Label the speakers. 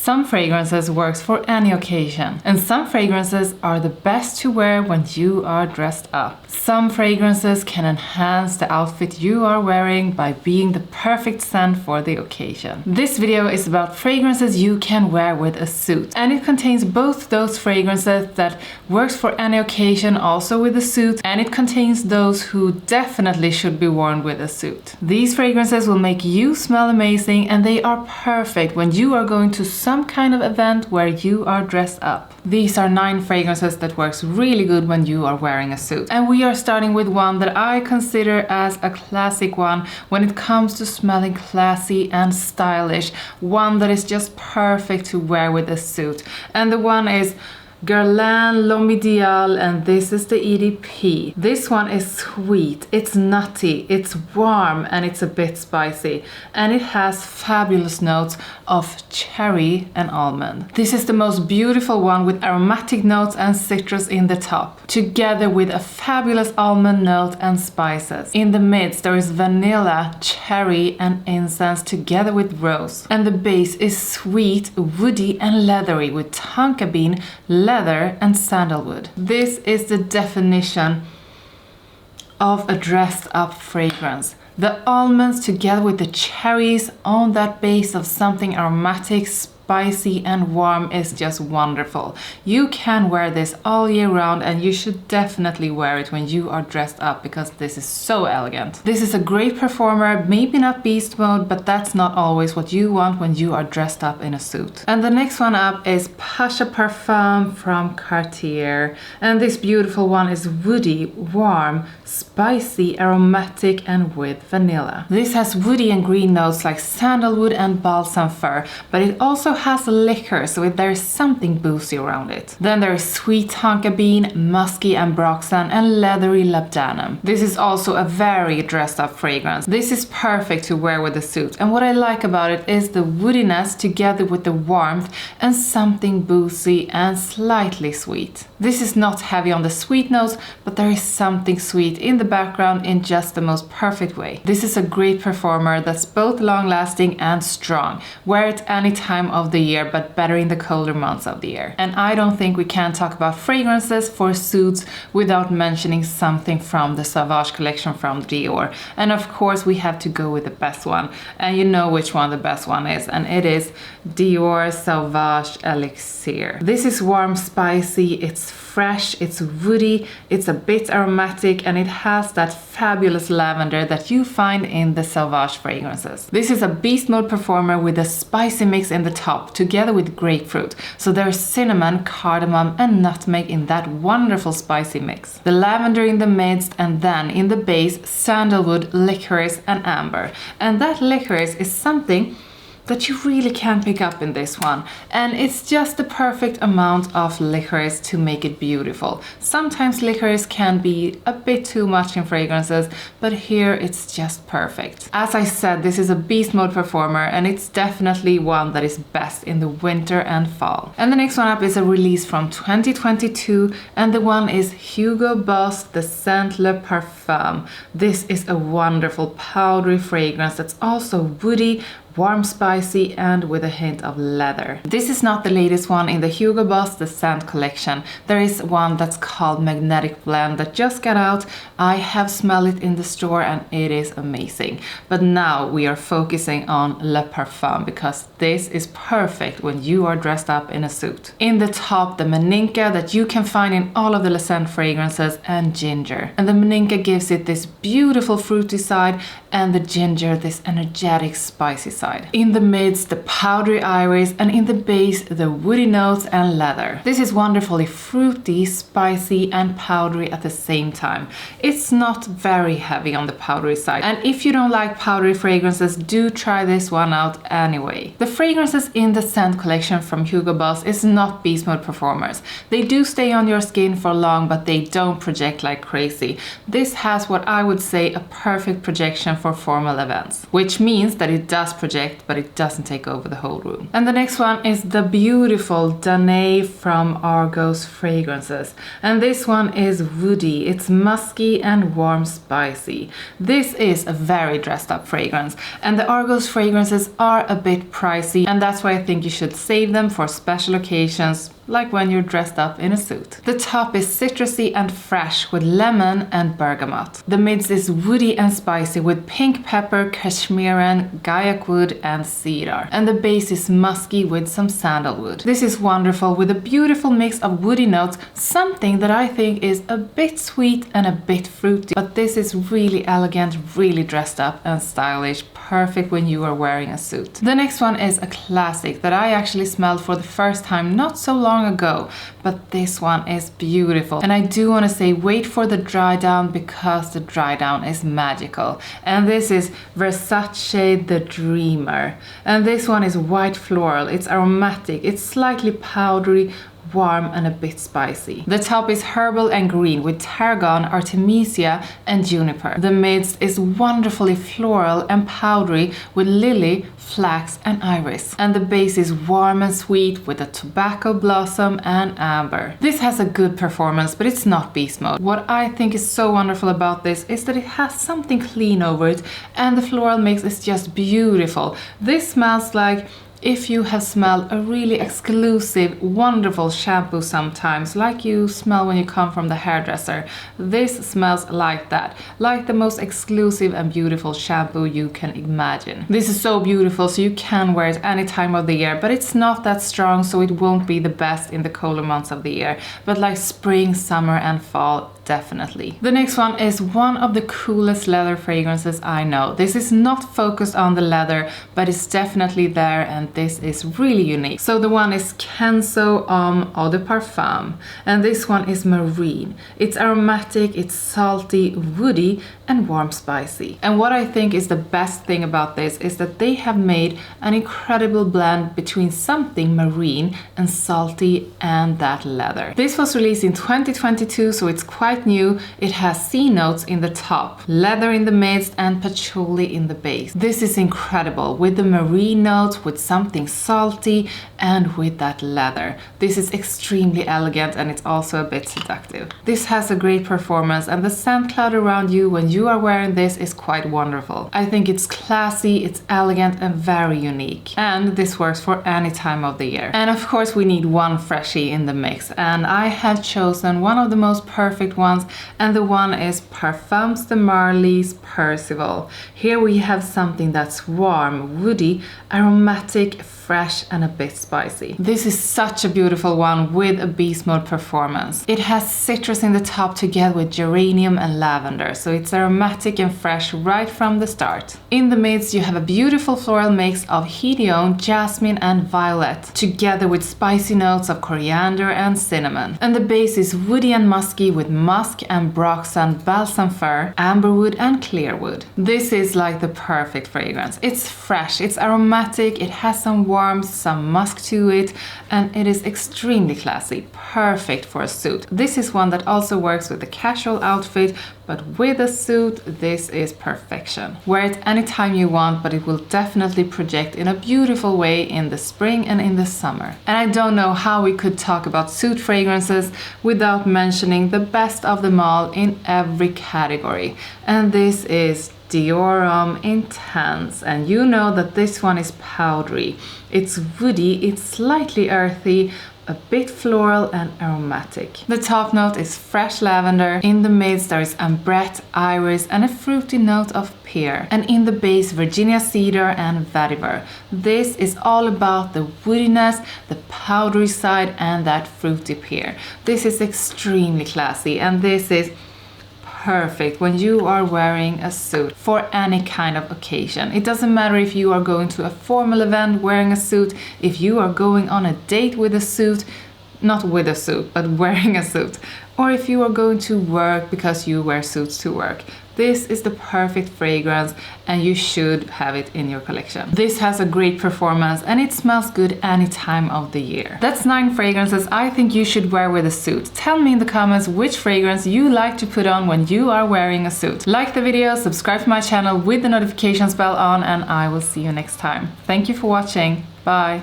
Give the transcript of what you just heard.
Speaker 1: Some fragrances works for any occasion, and some fragrances are the best to wear when you are dressed up. Some fragrances can enhance the outfit you are wearing by being the perfect scent for the occasion. This video is about fragrances you can wear with a suit, and it contains both those fragrances that works for any occasion also with a suit, and it contains those who definitely should be worn with a suit. These fragrances will make you smell amazing, and they are perfect when you are going to some kind of event where you are dressed up. These are 9 fragrances that works really good when you are wearing a suit. And we are starting with one that I consider as a classic one when it comes to smelling classy and stylish. One that is just perfect to wear with a suit. And the one is Guerlain L'Homme Ideal, and this is the EDP. This one is sweet, it's nutty, it's warm, and it's a bit spicy. And it has fabulous notes of cherry and almond. This is the most beautiful one with aromatic notes and citrus in the top, together with a fabulous almond note and spices. In the midst there is vanilla, cherry, and incense together with rose. And the base is sweet, woody, and leathery with tonka bean, leather, and sandalwood. This is the definition of a dressed up fragrance. The almonds together with the cherries on that base of something aromatic, spicy, and warm is just wonderful. You can wear this all year round, and you should definitely wear it when you are dressed up because this is so elegant. This is a great performer, maybe not beast mode, but that's not always what you want when you are dressed up in a suit. And the next one up is Pasha Parfum from Cartier. And this beautiful one is woody, warm, spicy, aromatic, and with vanilla. This has woody and green notes like sandalwood and balsam fir, but it also has liquor, so there is something boozy around it. Then there is sweet tonka bean, musky ambroxan, and leathery labdanum. This is also a very dressed up fragrance. This is perfect to wear with a suit, and what I like about it is the woodiness together with the warmth and something boozy and slightly sweet. This is not heavy on the sweet notes, but there is something sweet in the background in just the most perfect way. This is a great performer that's both long lasting and strong. Wear it any time of the year, but better in the colder months of the year. And I don't think we can talk about fragrances for suits without mentioning something from the Salvage collection from Dior. And of course we have to go with the best one, and you know which one the best one is, and it is Dior Salvage Elixir. This is warm, spicy, it's fresh, it's woody, it's a bit aromatic, and it has that fabulous lavender that you find in the Salvage fragrances. This is a beast mode performer with a spicy mix in the top together with grapefruit. So there's cinnamon, cardamom, and nutmeg in that wonderful spicy mix. The lavender in the midst, and then in the base sandalwood, licorice, and amber. And that licorice is something that you really can pick up in this one, and it's just the perfect amount of licorice to make it beautiful. Sometimes licorice can be a bit too much in fragrances, but here it's just perfect. As I said, this is a beast mode performer, and it's definitely one that is best in the winter and fall. And the next one up is a release from 2022, and the one is Hugo Boss the Scent Le Parfum. This is a wonderful powdery fragrance that's also woody, warm, spicy, and with a hint of leather. This is not the latest one in the Hugo Boss the Scent collection. There is one that's called Magnetic Blend that just got out. I have smelled it in the store and it is amazing. But now we are focusing on Le Parfum because this is perfect when you are dressed up in a suit. In the top, the Maninka that you can find in all of the Le Scent fragrances, and ginger. And the Maninka gives it this beautiful fruity side, and the ginger this energetic spicy side. In the midst, the powdery iris, and in the base, the woody notes and leather. This is wonderfully fruity, spicy, and powdery at the same time. It's not very heavy on the powdery side, and if you don't like powdery fragrances, do try this one out anyway. The fragrances in the Scent collection from Hugo Boss is not beast mode performers. They do stay on your skin for long, but they don't project like crazy. This has what I would say a perfect projection for formal events, which means that it does project project, but it doesn't take over the whole room. And the next one is the beautiful Danae from Argos Fragrances. And this one is woody. It's musky and warm spicy. This is a very dressed up fragrance, and the Argos fragrances are a bit pricey, and that's why I think you should save them for special occasions, like when you're dressed up in a suit. The top is citrusy and fresh with lemon and bergamot. The mids is woody and spicy with pink pepper, cashmeran, gaiac wood and cedar. And the base is musky with some sandalwood. This is wonderful with a beautiful mix of woody notes, something that I think is a bit sweet and a bit fruity. But this is really elegant, really dressed up and stylish, perfect when you are wearing a suit. The next one is a classic that I actually smelled for the first time not so long ago, but this one is beautiful. And I do want to say wait for the dry down, because the dry down is magical. And this is Versace the Dreamer. And this one is white floral. It's aromatic, it's slightly powdery, warm and a bit spicy. The top is herbal and green with tarragon, artemisia and juniper. The mids is wonderfully floral and powdery with lily, flax and iris. And the base is warm and sweet with a tobacco blossom and amber. This has a good performance, but it's not beast mode. What I think is so wonderful about this is that it has something clean over it, and the floral mix is just beautiful. This smells like if you have smelled a really exclusive, wonderful shampoo sometimes, like you smell when you come from the hairdresser. This smells like that, like the most exclusive and beautiful shampoo you can imagine. This is so beautiful, so you can wear it any time of the year, but it's not that strong, so it won't be the best in the colder months of the year. But like spring, summer and fall, definitely. The next one is one of the coolest leather fragrances I know. This is not focused on the leather, but it's definitely there, and this is really unique. So the one is Kenzo Homme Eau de Parfum, and this one is marine. It's aromatic, it's salty, woody and warm spicy. And what I think is the best thing about this is that they have made an incredible blend between something marine and salty and that leather. This was released in 2022, so it's quite new. It has sea notes in the top, leather in the midst and patchouli in the base. This is incredible with the marine notes, with something salty and with that leather. This is extremely elegant, and it's also a bit seductive. This has a great performance, and the scent cloud around you when you are wearing this is quite wonderful. I think it's classy, it's elegant and very unique, and this works for any time of the year. And of course we need one freshie in the mix, and I have chosen one of the most perfect ones, and the one is Parfums de Marly's Percival. Here we have something that's warm, woody, aromatic, fresh and a bit spicy. This is such a beautiful one with a beast mode performance. It has citrus in the top together with geranium and lavender, so it's aromatic and fresh right from the start. In the midst you have a beautiful floral mix of Hedione, jasmine and violet, together with spicy notes of coriander and cinnamon. And the base is woody and musky with musk, ambroxan, balsam fir, amberwood and clearwood. This is like the perfect fragrance. It's fresh, it's aromatic, it has some warmth, some musk to it, and it is extremely classy, perfect for a suit. This is one that also works with a casual outfit, but with a suit, this is perfection. Wear it anytime you want, but it will definitely project in a beautiful way in the spring and in the summer. And I don't know how we could talk about suit fragrances without mentioning the best of them all in every category. And this is Dior Homme Intense, and you know that this one is powdery. It's woody, it's slightly earthy, a bit floral and aromatic. The top note is fresh lavender. In the midst there is ambrette, iris and a fruity note of pear. And in the base Virginia cedar and vetiver. This is all about the woodiness, the powdery side and that fruity pear. This is extremely classy, and this is perfect when you are wearing a suit for any kind of occasion. It doesn't matter if you are going to a formal event wearing a suit, if you are going on a date with a suit, not with a suit, but wearing a suit. Or if you are going to work because you wear suits to work. This is the perfect fragrance and you should have it in your collection. This has a great performance and it smells good any time of the year. That's 9 fragrances I think you should wear with a suit. Tell me in the comments which fragrance you like to put on when you are wearing a suit. Like the video, subscribe to my channel with the notifications bell on, and I will see you next time. Thank you for watching. Bye.